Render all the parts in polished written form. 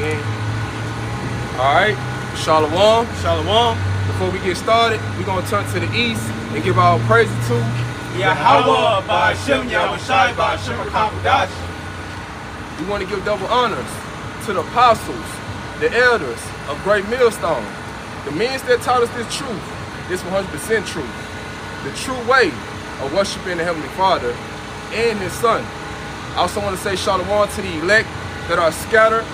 in. Alright, Shalom. Shalom. Before we get started, we're going to turn to the east and give our praises to Yahweh, Ba'Shem, Yahushai, Ba'Shem, Kapudash. We want to give double honors to the apostles, the elders of Great Millstone, the men that taught us this truth, this 100% truth, the true way of worshiping the Heavenly Father and His Son. I also want to say shalom to the elect that are scattered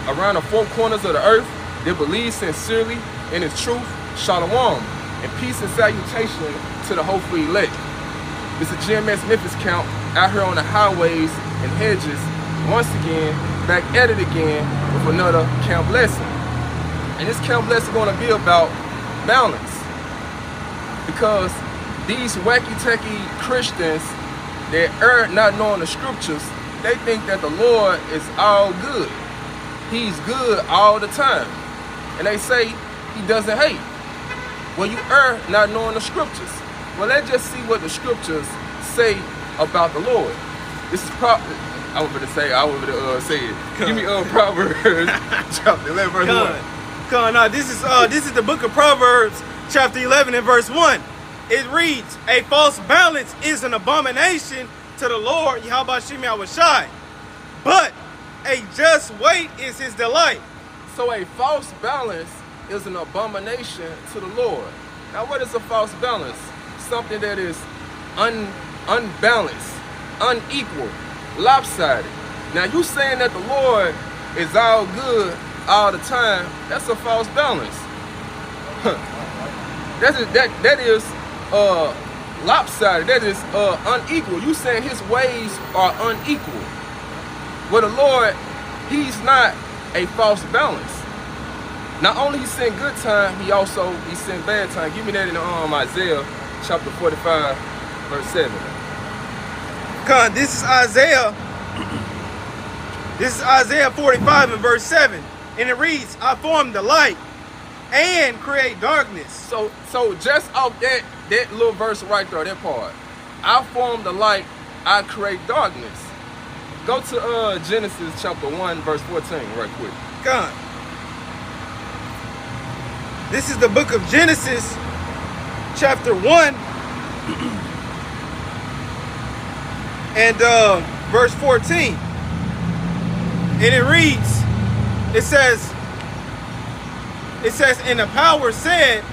around the four corners of the earth. They believe sincerely in His truth. Shalom and peace and salutation to the hopeful elect. This is GMS Memphis count out here on the highways and hedges. Once again, back at it again with another count blessing. And this count blessing is going to be about balance. Because these wacky-tacky Christians that are not knowing the scriptures, they think that the Lord is all good. He's good all the time. And they say He doesn't hate. Well, you are not knowing the scriptures. Well, let's just see what the scriptures say about the Lord. This is I was going to say it. Give me Proverbs chapter 11, verse 1. Come on, now this is the book of Proverbs, chapter 11 and verse 1. It reads, "A false balance is an abomination to the Lord, Yahweh Shem Yahushai, but a just weight is His delight." So a false balance is an abomination to the Lord. Now, what is a false balance? Something that is unbalanced, unequal, lopsided. Now, you saying that the Lord is all good all the time, that's a false balance. that is lopsided. That is unequal. You saying His ways are unequal. Well, the Lord, He's not a false balance. Not only He sent good time, He sent bad time. Give me that in Isaiah chapter 45, verse 7. God, this is Isaiah. This is Isaiah 45 and verse 7. And it reads, "I form the light and create darkness." So just off that little verse right there, that part. I form the light, I create darkness. Go to Genesis chapter 1, verse 14, right quick. God. This is the book of Genesis, chapter 1, and verse 14. And it reads, it says, "And the power said,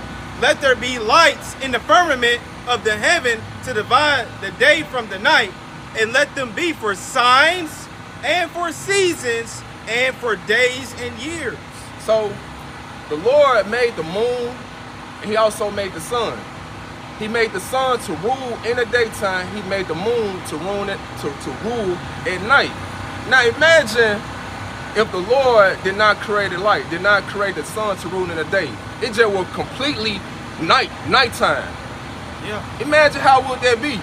let there be lights in the firmament of the heaven to divide the day from the night, and let them be for signs and for seasons and for days and years." So the Lord made the moon, and He also made the sun. He made the sun to rule in the daytime. He made the moon to rule at night. Now imagine if the Lord did not create the light, did not create the sun to rule in the day. It just was completely nighttime. Yeah. Imagine how would that be?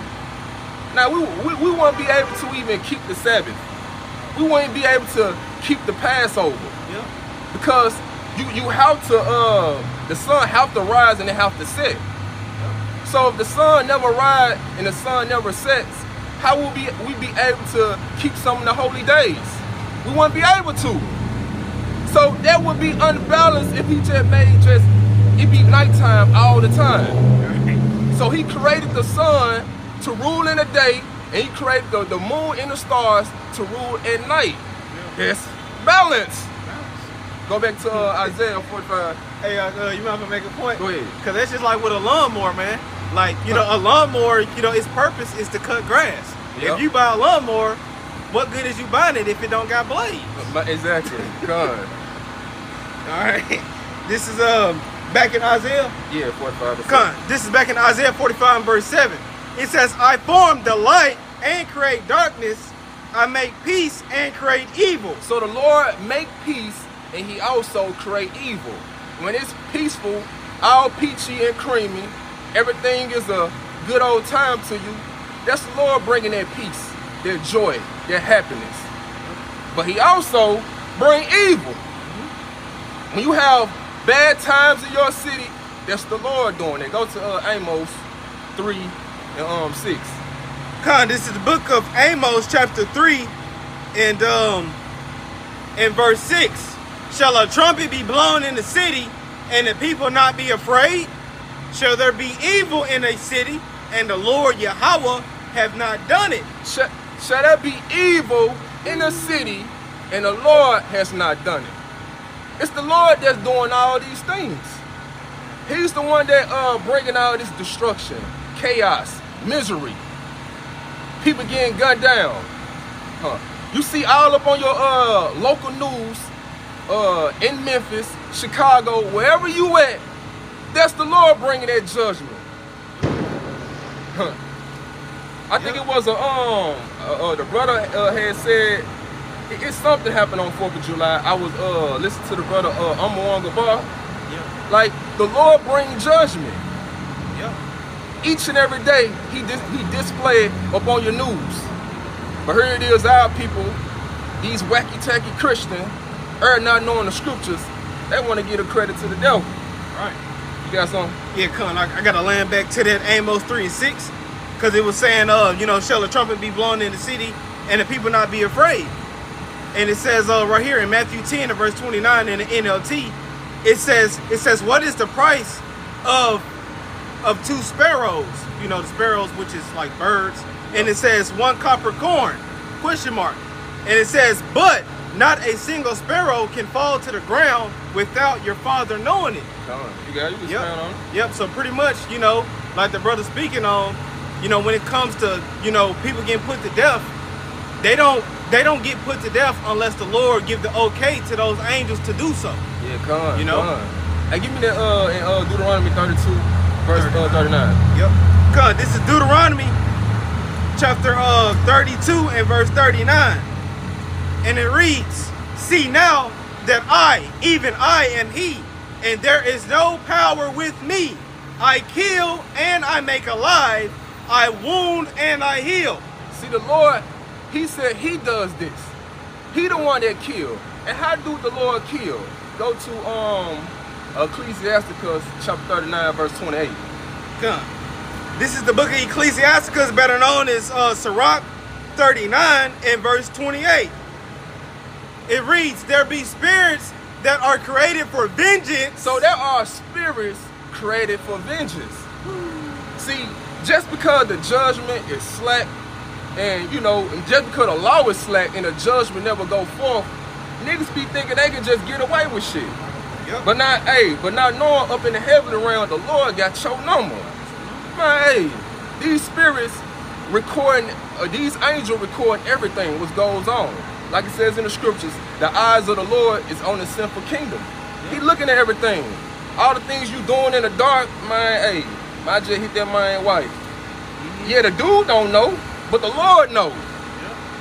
Now we wouldn't be able to even keep the Sabbath. We wouldn't be able to keep the Passover. Yeah. Because you have to the sun have to rise and it have to set. Yeah. So if the sun never rises and the sun never sets, how will we be able to keep some of the holy days? We wouldn't be able to. So that would be unbalanced if He just made it be nighttime all the time. So He created the sun to rule in the day, and He created the moon and the stars to rule at night. Yes, balance. Go back to Isaiah 45. Hey, you mind if I make a point? Go ahead. Because that's just like with a lawnmower, man. Like, a lawnmower, its purpose is to cut grass. Yep. If you buy a lawnmower, what good is you buying it if it don't got blades? Exactly. God. All right. This is back in Isaiah. Yeah, 45. Come. This is back in Isaiah 45 and verse 7. It says, "I form the light and create darkness. I make peace and create evil." So the Lord make peace, and He also create evil. When it's peaceful, all peachy and creamy, everything is a good old time to you, that's the Lord bringing that peace, that joy, that happiness. But He also bring evil. When you have bad times in your city, that's the Lord doing it. Go to Amos 3 and 6. This is the book of Amos chapter 3 and in verse 6. Shall a trumpet be blown in the city, and the people not be afraid? Shall there be evil in a city, and the Lord Yahweh have not done it? Shall there be evil in a city, and the Lord has not done it? It's the Lord that's doing all these things. He's the one that bringing all this destruction, chaos, misery. People getting gunned down. You see all up on your local news in Memphis, Chicago, wherever you at, that's the Lord bringing that judgment. I think it was the brother had said it's something happened on 4th of July. I was listening to the brother Amawanga Bar. Like the Lord bring judgment. Each and every day he displayed up on your news. But here it is, our people, these wacky-tacky Christians, are not knowing the scriptures. They want to give the credit to the devil. Right. You got something? Yeah, Con, I got to land back to that Amos 3 and 6. Because it was saying, shall a trumpet be blown in the city, and the people not be afraid? And it says right here in Matthew 10 and verse 29 in the NLT, it says, what is the price of 2 sparrows? You know, the sparrows, which is like birds. And it says 1 copper coin, ? And it says, but not a single sparrow can fall to the ground without your Father knowing it. You got it. You can on it. Yep. So pretty much, like the brother speaking on, when it comes to, people getting put to death, they don't get put to death unless the Lord give the okay to those angels to do so. Yeah, come. Hey, give me that in Deuteronomy 32, verse 39. Yep. Come. This is Deuteronomy chapter 32 and verse 39. And it reads, see now that I, even I am he, and there is no power with me. I kill and I make alive. I wound and I heal. See, the Lord, he said he does this. He the one that killed. And how do the Lord kill? Go to Ecclesiasticus chapter 39, verse 28. Come. This is the book of Ecclesiasticus, better known as Sirach 39 and verse 28. It reads, there be spirits that are created for vengeance. So there are spirits created for vengeance. See, just because the judgment is slack, and just because the law is slack and the judgment never go forth, niggas be thinking they can just get away with shit. Yep. But not knowing up in the heavenly realm, the Lord got your number. Man, these spirits recording, these angels recording everything what goes on. Like it says in the scriptures, the eyes of the Lord is on the sinful kingdom. He looking at everything. All the things you doing in the dark, man, I just hit that man wife. Yeah, the dude don't know, but the Lord knows.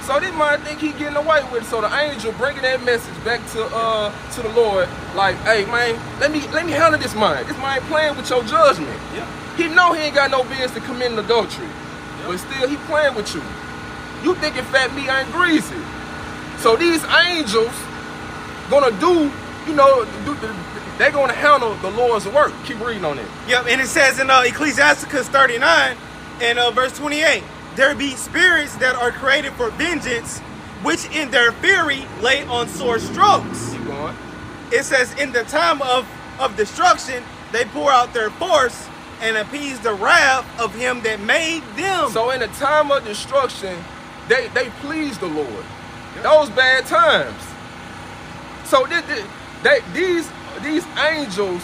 So this man think he getting away with it. So the angel bringing that message back to the Lord, like, hey man, let me handle this man. This man playing with your judgment. He know he ain't got no business to commit adultery, but still he playing with you. You thinking fat meat ain't greasy. So these angels gonna do, they're gonna handle the Lord's work. Keep reading on it. Yep, and it says in Ecclesiasticus 39 and verse 28, there be spirits that are created for vengeance, which in their fury lay on sore strokes. Keep going. It says in the time of destruction, they pour out their force and appease the wrath of him that made them. So in the time of destruction, they please the Lord. Those bad times. So these angels,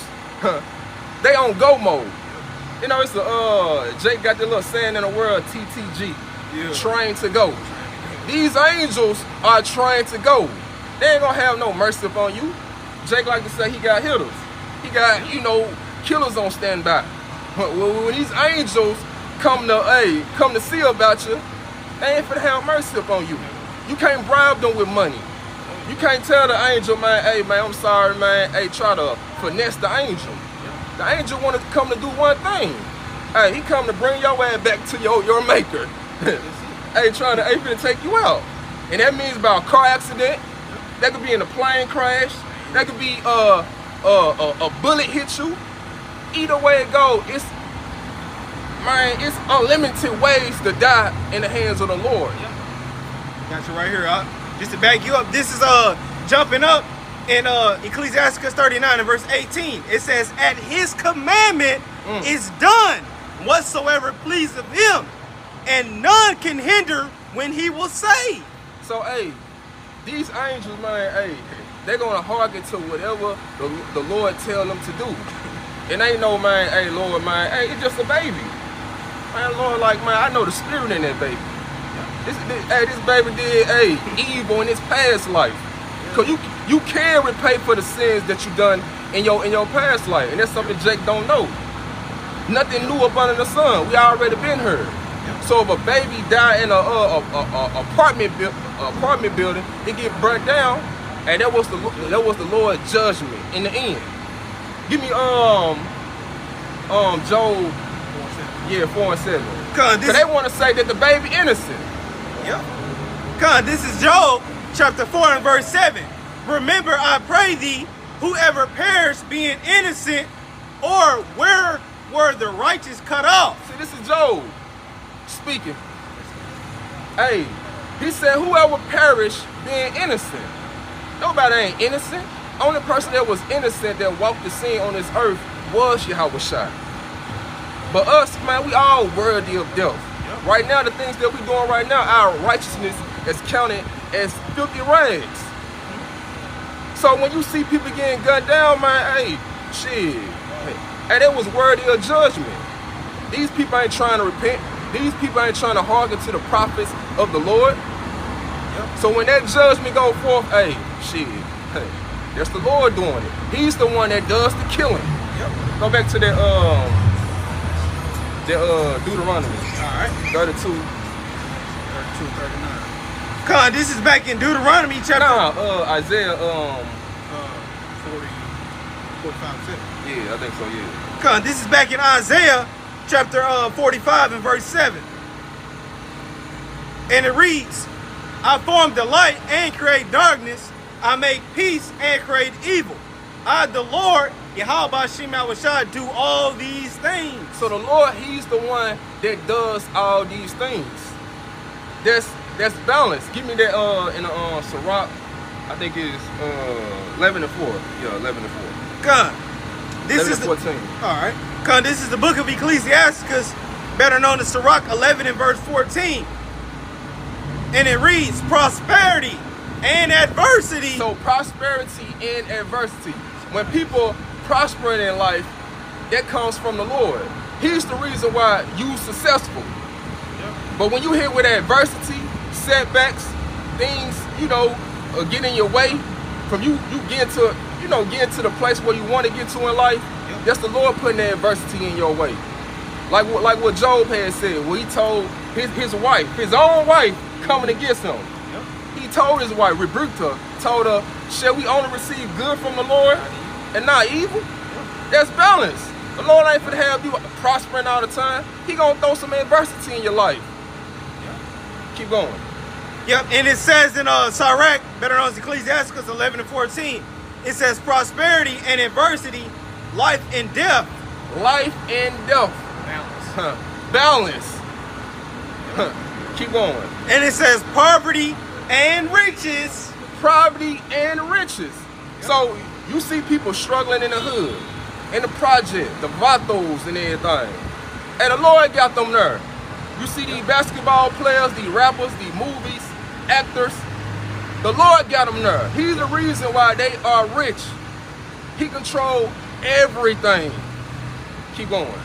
they on go mode. It's Jake got the little saying in the world, TTG, trained to go. These angels are trained to go. They ain't gonna have no mercy upon you. Jake like to say he got hitters. He got, killers on standby. When these angels come to see about you, they ain't finna have mercy upon you. You can't bribe them with money. You can't tell the angel, man, hey man, I'm sorry, man. Hey, try to finesse the angel. The angel wanted to come to do one thing. Hey, he come to bring your ass back to your maker. Hey, trying to take you out. And that means about a car accident. That could be in a plane crash. That could be a bullet hit you. Either way it goes, it's unlimited ways to die in the hands of the Lord. Got you right here, just to back you up. This is jumping up in Ecclesiastes 39 and verse 18. It says, at his commandment is done whatsoever pleaseth him, and none can hinder when he will save. So, hey, these angels, man, hey, they're going to hearken to whatever the Lord tell them to do. And ain't no, man, hey, Lord, man, hey, it's just a baby. Man, Lord, like, man, I know the spirit in that baby. This baby did, hey, evil in his past life. Because you can repay for the sins that you done in your past life. And that's something Jake don't know. Nothing new up under the sun. We already been here. So if a baby die in a apartment building, it get burnt down, and that was the Lord's judgment in the end. Give me Job, 4 and 7. Cause they want to say that the baby innocent. Yep. Cause this is Job chapter 4 and verse 7. Remember, I pray thee, whoever perished being innocent, or where were the righteous cut off? See, this is Job speaking. Hey, he said, whoever perished being innocent. Nobody ain't innocent. Only person that was innocent that walked the scene on this earth was Yahweh. But us, man, we all worthy of death. Yep. Right now, the things that we doing right now, our righteousness is counted as filthy rags. So when you see people getting gunned down, man, hey, shit. And it was worthy of judgment. These people ain't trying to repent. These people ain't trying to hearken to the prophets of the Lord. Yep. So when that judgment go forth, hey, shit, hey, that's the Lord doing it. He's the one that does the killing. Yep. Go back to that Deuteronomy. All right. 32, 39. Con, this is back in Deuteronomy chapter. Isaiah 45, 7. Yeah, I think so, yeah. Con, this is back in Isaiah chapter 45 and verse 7. And it reads, I form the light and create darkness. I make peace and create evil. I, the Lord, Yahweh Shem Yahushua, do all these things. So the Lord, he's the one that does all these things. That's balance. Give me that in the Sirach, I think it's 11 and 4. Yeah, 11 and 4. God, this is 14. All right. God, this is the book of Ecclesiastes, better known as Sirach 11 and verse 14. And it reads, prosperity and adversity. So prosperity and adversity. When people prospering in life, that comes from the Lord. He's the reason why you're successful. Yep. But when you hit with adversity, setbacks, things, get in your way from you getting to the place where you want to get to in life. Yep. That's the Lord putting that adversity in your way. Like what Job had said, where he told his wife, his own wife, coming against him. Yep. He told his wife, rebuked her, told her, shall we only receive good from the Lord and not evil? Yep. That's balance. The Lord ain't finna have you prospering all the time. He gonna throw some adversity in your life. Yep. Keep going. Yep, and it says in Sirach, better known as Ecclesiastes 11 and 14, it says prosperity and adversity, life and death. Life and death. Balance. Balance. Keep going. And it says poverty and riches. Poverty and riches. Yep. So you see people struggling in the hood, in the project, the vatos and everything. And the Lord got them there. You see these basketball players, these rappers, these movies, actors. The Lord got them there. He's the reason why they are rich. He controls everything. Keep going.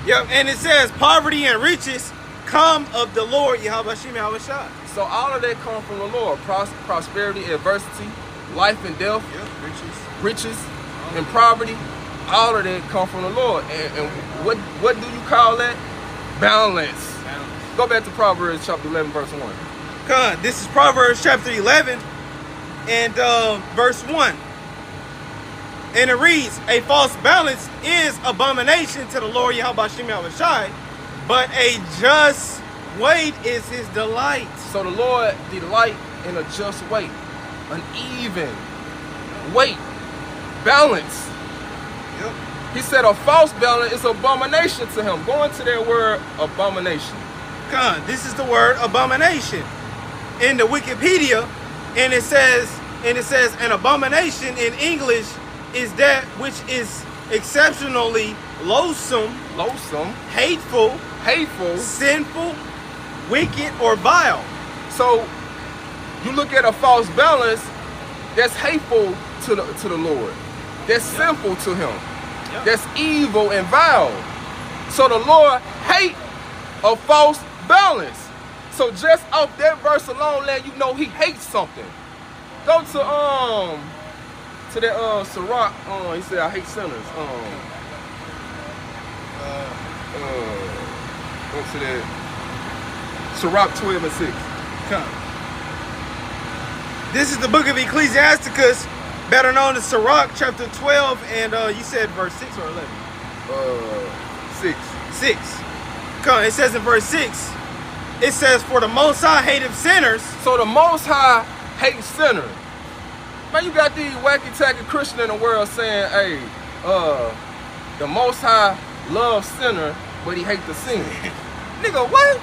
Yep, and it says poverty and riches come of the Lord Yahweh Shem Yahushua. So all of that come from the Lord. Prosperity, adversity, life and death, yep. riches and poverty. All of that come from the Lord. And what do you call that? Balance. Go back to Proverbs chapter 11, verse 1. God, this is Proverbs chapter 11 and verse 1. And it reads, a false balance is abomination to the Lord Yahweh Shem Yahushua, but a just weight is his delight. So the Lord delight in a just weight, an even weight, balance. Yep. He said a false balance is abomination to him. Go into that word abomination. God, this is the word abomination in the Wikipedia, and it says And it says, an abomination in English is that which is exceptionally loathsome, hateful, sinful, wicked, or vile. So you look at a false balance, that's hateful to the Lord. That's sinful to him. That's evil and vile. So the Lord hate a false balance. So just off that verse alone, let you know he hates something. Go to that Sirach. He said, I hate sinners. Go to that Sirach 12 and 6. Come. This is the book of Ecclesiasticus, better known as Sirach, chapter 12, and you said verse 6 or 11? 6. Come, it says in verse 6, it says, for the Most High hateth sinners. So the Most High hates sinners. Man, you got these wacky-tacky Christians in the world saying, hey, the Most High loves sinners, but he hates the sin. Nigga, what?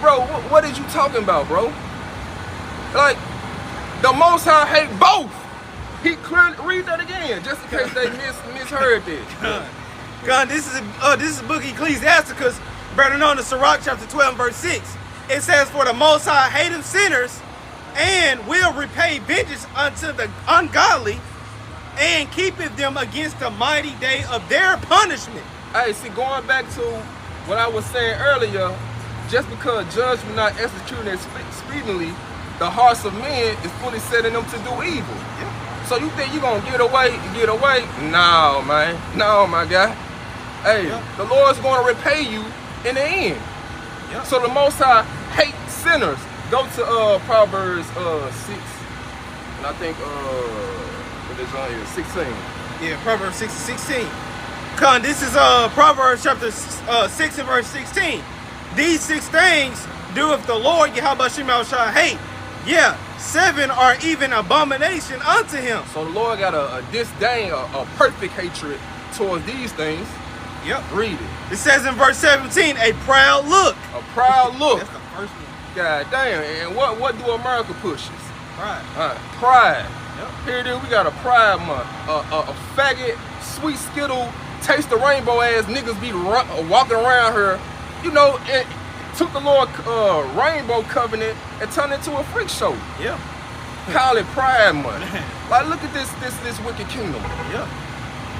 Bro, what is you talking about, bro? Like, the Most High hate both. He clearly, read that again, just in case they misheard this. God, this is the book of Ecclesiasticus, better known as Sirach chapter 12, verse 6. It says, for the Most High hateth sinners, and will repay vengeance unto the ungodly, and keepeth them against the mighty day of their punishment. Hey, see, going back to what I was saying earlier, just because judgment not executed speedily, the hearts of men is fully setting them to do evil. Yeah. So you think you're gonna get away? No, man. No, my guy. Hey, the Lord's gonna repay you in the end. Yeah. So the Most High hates sinners. Go to Proverbs 6, and I think what is on here, 16. Yeah, Proverbs 6 and 16. Con, this is Proverbs chapter 6 and verse 16. These 6 things doeth the Lord Yahweh shall hate. Yeah, 7 are even abomination unto him. So the Lord got a disdain, a perfect hatred towards these things. Yep. Read it. It says in verse 17, a proud look. A proud look. That's the first one. God damn. And what do America pushes? Pride. Pride. Yep. Here it is, we got a pride month. A faggot, sweet skittle, taste the rainbow ass niggas be walking around here, you know, and took the Lord rainbow covenant and turned it into a freak show. Yeah. Call it Pride Month. Like, look at this wicked kingdom. Yeah.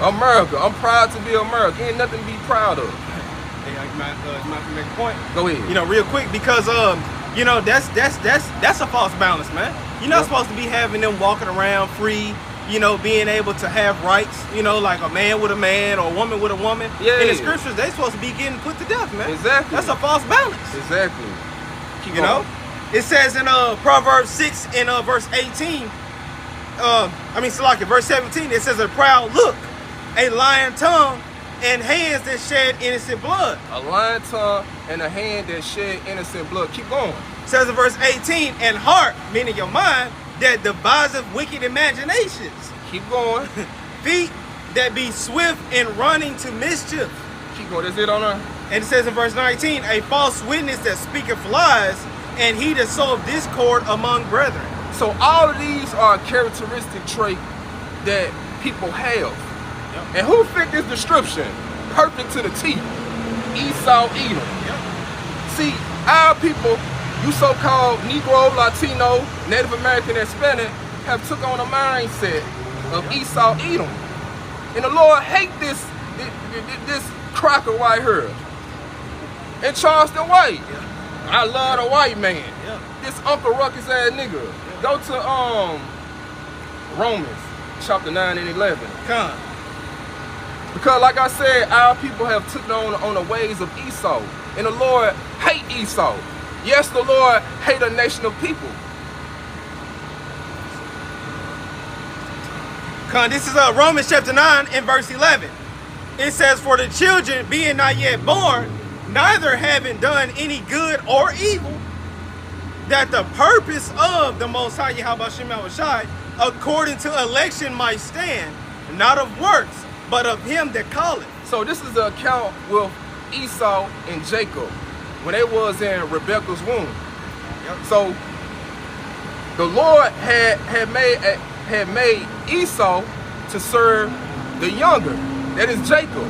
America. I'm proud to be America. Ain't nothing to be proud of. Hey, you might make a point. Go ahead. You know, real quick, because you know, that's a false balance, man. You're not supposed to be having them walking around free, you know, being able to have rights, you know, like a man with a man or a woman with a woman. Yeah. In the scriptures, they supposed to be getting put to death, man. Exactly. That's a false balance. Exactly. Keep you going. know? It says in Proverbs 6 and verse 18, verse 17, it says a proud look, a lying tongue, and hands that shed innocent blood. A lying tongue and a hand that shed innocent blood. Keep going. It says in verse 18, and heart, meaning your mind, that deviseth wicked imaginations. Keep going. Feet that be swift in running to mischief. Keep going. That's it on her. And it says in verse 19, a false witness that speaketh lies, and he that soweth discord among brethren. So all of these are a characteristic trait that people have. Yep. And who fit this description? Perfect to the T. Esau, Edom. Yep. See, our people, you so-called Negro, Latino, Native American, and Hispanic, have took on a mindset of Esau, Edom. And the Lord hate this cracker right here. And Charleston White. Yeah. I love the white man. Yeah. This Uncle Ruckus ass nigga. Yeah. Go to Romans chapter 9 and 11. Come. Because like I said, our people have taken on the ways of Esau. And the Lord hate Esau. Yes, the Lord hate a nation of people. Come, this is Romans chapter 9 and verse 11. It says, for the children being not yet born, neither having done any good or evil, that the purpose of the Most High Yahweh Shai, according to election might stand, not of works, but of him that calleth. So this is the account with Esau and Jacob when they was in Rebekah's womb. Yep. So The Lord had made Esau to serve the younger, that is Jacob.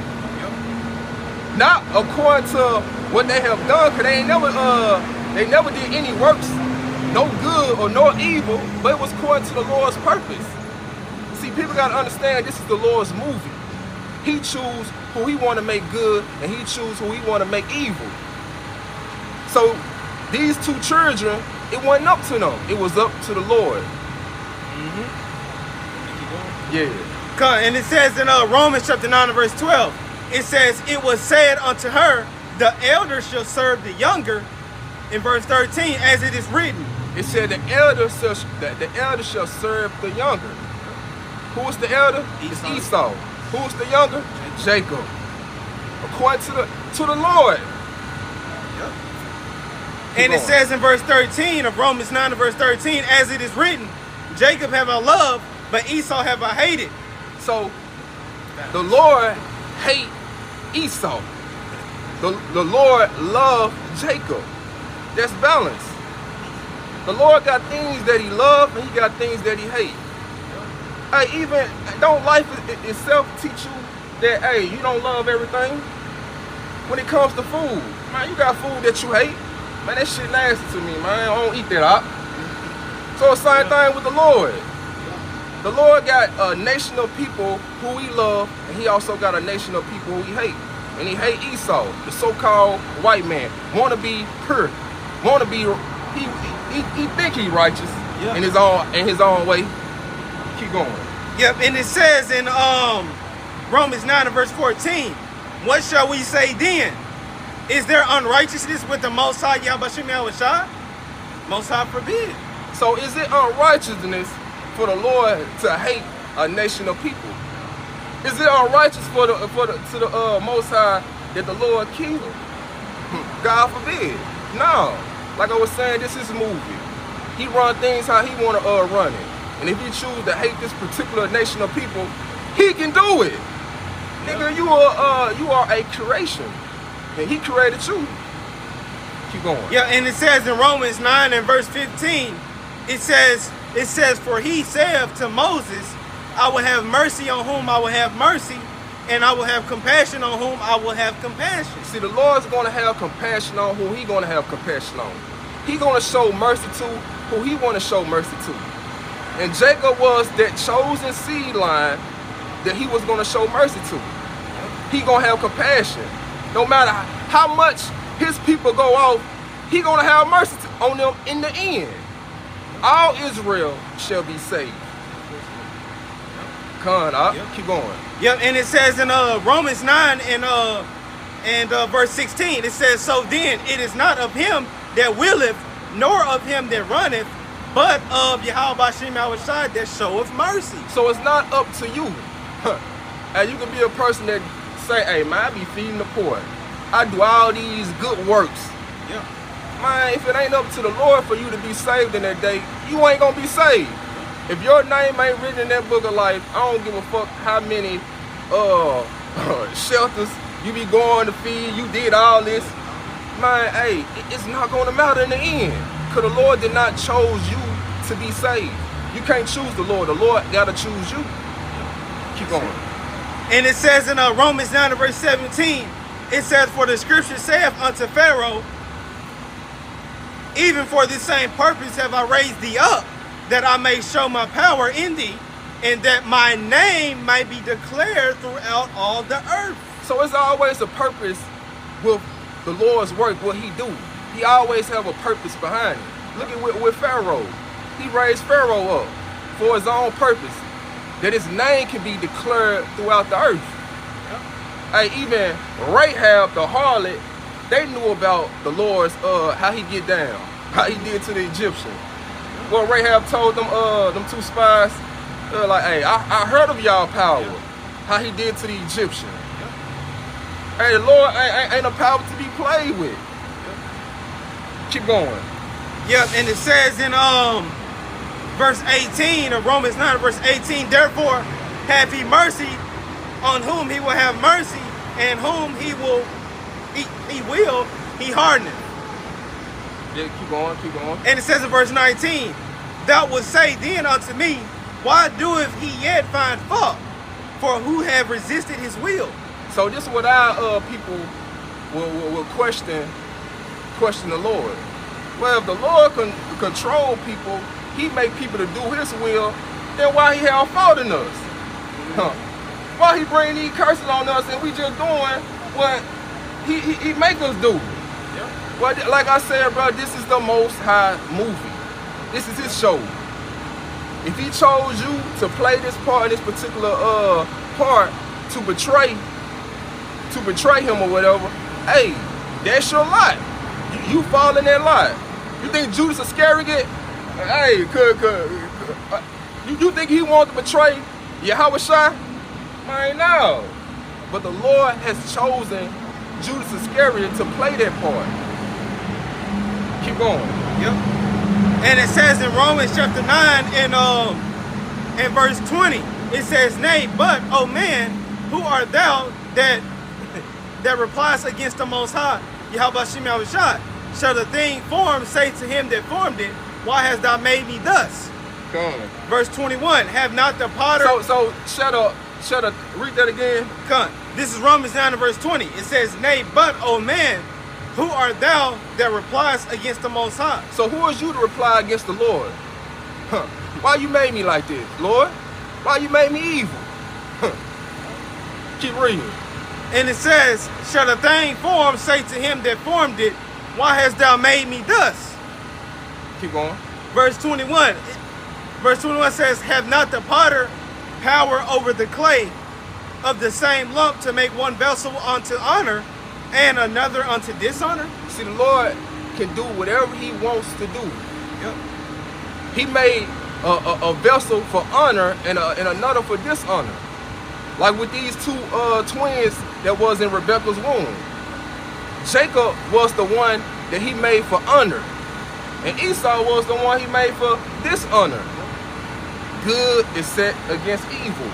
Not according to what they have done, because they never did any works, no good or no evil, but it was according to the Lord's purpose. See, people got to understand this is the Lord's movie. He choose who he want to make good, and he choose who he want to make evil. So these two children, it wasn't up to them. It was up to the Lord. Yeah. And it says in Romans chapter 9 and verse 12, it says, it was said unto her, the elder shall serve the younger. In verse 13, as it is written. It said the elder shall serve the younger. Who is the elder? It's Esau. Who is the younger? Jacob. According to the Lord. Yep. And it says in verse 13 of Romans 9 and verse 13, as it is written, Jacob have I loved, but Esau have I hated. So the Lord hate Esau. The Lord loved Jacob. That's balance. The Lord got things that he loves and he got things that he hates. Hey, even don't life itself teach you that, hey, you don't love everything? When it comes to food, man, you got food that you hate. Man, that shit nasty to me, man. I don't eat that up. So the same thing with the Lord. The Lord got a nation of people who he loves, and he also got a nation of people who he hates. And he hate Esau, the so-called white man. Want to be pure. Want to be, he think he righteous in his own way. Keep going. Yep, and it says in Romans 9 and verse 14, what shall we say then? Is there unrighteousness with the Most High Yahweh Shai? Most High forbid. So is it unrighteousness for the Lord to hate a nation of people? Is it unrighteous to the Most High that the Lord killed? God forbid. No. Like I was saying, this is a movie. He run things how he want to run it. And if he choose to hate this particular nation of people, he can do it. Nigga, you are a creation. And he created you. Keep going. Yeah, and it says in Romans 9 and verse 15, it says, for he saith to Moses, I will have mercy on whom I will have mercy, and I will have compassion on whom I will have compassion. See, the Lord's going to have compassion on who he going to have compassion on. He going to show mercy to who he want to show mercy to. And Jacob was that chosen seed line that he was going to show mercy to. He going to have compassion. No matter how much his people go off, he going to have mercy on them in the end. All Israel shall be saved. Keep going. Yep, and it says in Romans 9 and verse 16, it says, so then it is not of him that willeth, nor of him that runneth, but of Yahweh Shem Shai that showeth mercy. So it's not up to you. And you can be a person that say, hey, man, I be feeding the poor. I do all these good works. Yeah. Man, if it ain't up to the Lord for you to be saved in that day, you ain't gonna be saved. If your name ain't written in that book of life, I don't give a fuck how many shelters you be going to feed, you did all this. Man, hey, it's not gonna matter in the end. Because the Lord did not choose you to be saved. You can't choose the Lord gotta choose you. Keep going. And it says in Romans 9 verse 17, it says, for the scripture saith unto Pharaoh, even for this same purpose have I raised thee up, that I may show my power in thee, and that my name might be declared throughout all the earth. So it's always a purpose with the Lord's work, what he do. He always have a purpose behind it. Look at with Pharaoh. He raised Pharaoh up for his own purpose, that his name can be declared throughout the earth. Hey, even Rahab, the harlot, they knew about the Lord's, how he get down, how he did to the Egyptians. Well, Rahab told them two spies, like, hey, I heard of y'all power, how he did to the Egyptians. Hey, the Lord ain't a power to be played with. Keep going. Yep, and it says in verse 18 of Romans 9, verse 18, therefore have he mercy on whom he will have mercy, and whom he hardeneth. Yeah, keep going. And it says in verse 19, thou wilt say then unto me, why doeth he yet find fault? For who have resisted his will? So this is what our people will question the Lord. Well, if the Lord can control people, he make people to do his will, then why he have fault in us? Huh? Why he bring these curses on us and we just doing what he make us do? Yeah. Well, like I said, bro, this is the Most High movie. This is his show. If he chose you to play this part in this particular part to betray him or whatever, hey, that's your lot. You fall in that lot. You think Judas Iscariot? Hey, you think he wanted to betray Yahushua? Man, no. But the Lord has chosen Judas Iscariot to play that part. Keep going. Yep. And it says in Romans chapter 9 in verse 20, it says, nay, but, O man, who art thou that replies against the Most High? Yahweh Shah, shall the thing formed say to him that formed it, why hast thou made me thus? Come on. Verse 21, have not the potter... So shut up, read that again. Come. This is Romans 9 and verse 20. It says, nay, but, O man, who art thou that replies against the Most High? So who is you to reply against the Lord? Huh? Why you made me like this, Lord? Why you made me evil? Huh? Keep reading. And it says, shall the thing formed say to him that formed it, why hast thou made me thus? Keep going. Verse 21. Verse 21 says, have not the potter power over the clay of the same lump to make one vessel unto honor and another unto dishonor? See, the Lord can do whatever he wants to do. Yep. He made a vessel for honor and another for dishonor. Like with these two twins that was in Rebekah's womb. Jacob was the one that he made for honor. And Esau was the one he made for dishonor. Good is set against evil.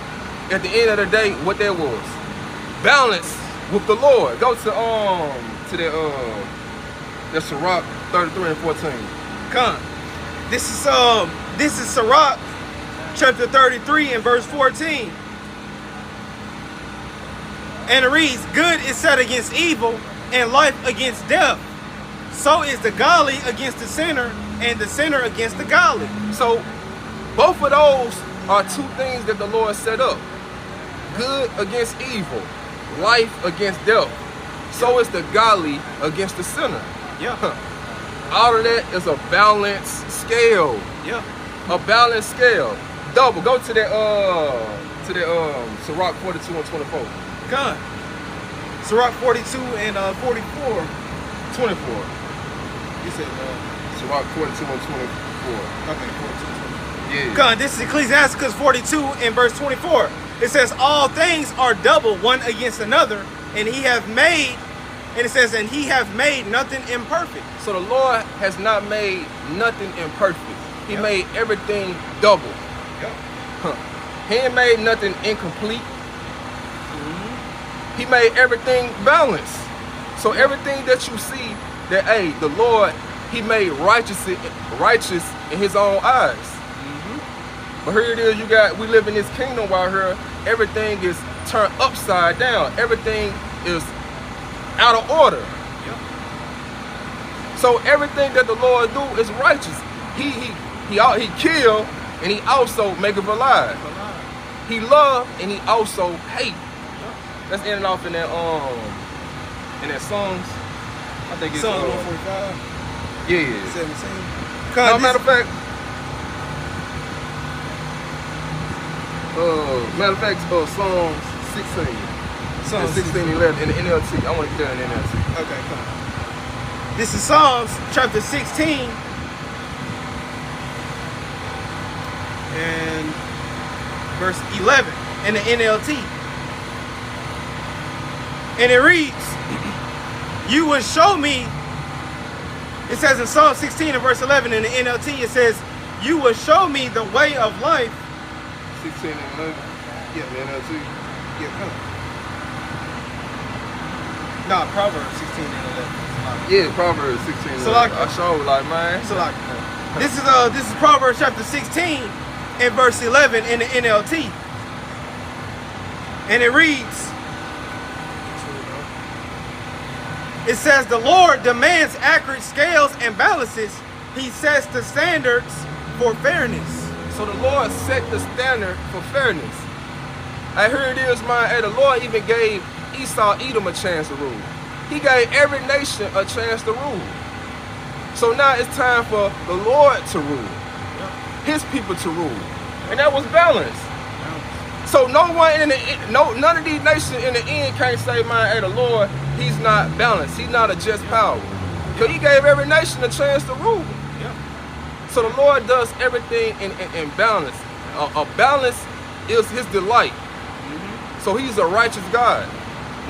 At the end of the day, what that was? Balance with the Lord. Go to the Sirach 33 and 14. Come. This is Sirach chapter 33 and verse 14. And it reads, good is set against evil, and life against death. So is the godly against the sinner, and the sinner against the godly. So both of those are two things that the Lord set up. Good against evil, life against death. So is the godly against the sinner. Yeah. All of that is a balanced scale. Yeah. A balanced scale. Double. Go to that Sirach 42 and 24. Come. Sirach 42 and 44. 24. You said Sirach 42 and 24. Okay, 42. Yeah. Come. This is Ecclesiasticus 42 and verse 24. It says, all things are double one against another, and he hath made, and it says, and he hath made nothing imperfect. So the Lord has not made nothing imperfect. He made everything double. Yep. He ain't made nothing incomplete. He made everything balanced. So everything that you see, that hey, the Lord, he made righteous in his own eyes. But here it is, we live in this kingdom while here, everything is turned upside down. Everything is out of order. Yep. So everything that the Lord do is righteous. He kill and he also make it alive. He love and he also hate. Let's end it off in that Psalms. I think it's Psalms 145. Yeah. 17. No, matter of fact, Psalms 16. Psalms 16, 11 in the NLT. I want to get that in the NLT. Okay, come on. This is Psalms chapter 16 and verse 11 in the NLT. And it reads, you will show me, it says in Psalm 16 and verse 11 in the NLT, it says, you will show me the way of life. 16 and 11? Yeah, the NLT. Yeah, come on. No, Proverbs 16 and 11. Yeah, Proverbs 16 and 11. I showed like, man. So like, This is Proverbs chapter 16 and verse 11 in the NLT. And it reads, it says, the Lord demands accurate scales and balances. He sets the standards for fairness. So the Lord set the standard for fairness. I heard it is, man, hey, the Lord even gave Esau, Edom a chance to rule. He gave every nation a chance to rule. So now it's time for the Lord to rule, his people to rule. And that was balanced. So no one none of these nations in the end can't say, man, hey, the Lord, he's not balanced. He's not a just power. Because he gave every nation a chance to rule. So the Lord does everything in balance. A balance is his delight. So he's a righteous God.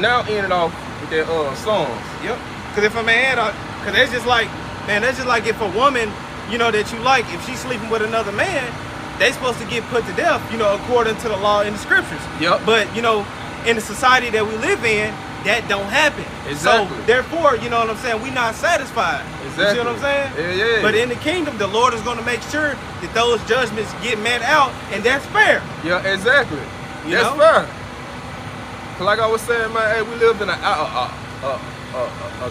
Now end it off with their songs. Yep. Because if a man, because that's just like, man, that's just like if a woman, you know, that you like, if she's sleeping with another man, they supposed to get put to death, you know, according to the law in the scriptures. Yep. But, you know, in the society that we live in, that don't happen. Exactly. So, therefore, you know what I'm saying, we not satisfied. Exactly. You see what I'm saying? Yeah. But in the kingdom, the Lord is going to make sure that those judgments get met out, and that's fair. Yeah, exactly. You that's know? fair. Like I was saying, man, hey, we live in a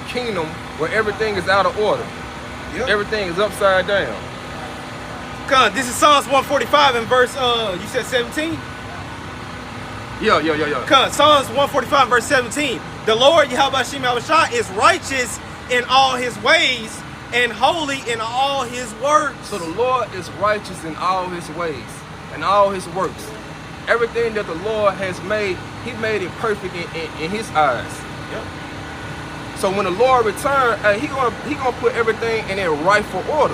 kingdom where everything is out of order. Yep. Everything is upside down. Come on, this is Psalms 145 and verse, you said 17? Yeah. Come on, Psalms 145 verse 17. The Lord, Yahweh Shem Yahushua, is righteous in all his ways and holy in all his works. So the Lord is righteous in all his ways and all his works. Everything that the Lord has made, he made it perfect in his eyes. Yep. So when the Lord returns, he gonna put everything in a rightful order.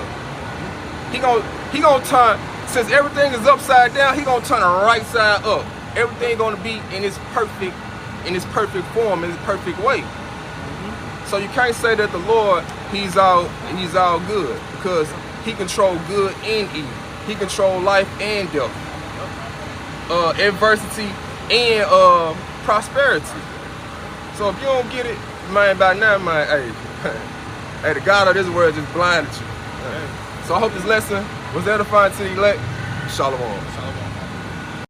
He gonna turn, since everything is upside down, he gonna turn the right side up. Everything gonna be in its perfect form, in its perfect way. So you can't say that the Lord, he's all good, because he controls good and evil. He controls life and death. Adversity and prosperity. So if you don't get it, man, by now, man, hey, the God of this world just blinded you. So I hope this lesson was edifying to the elect. Shalom.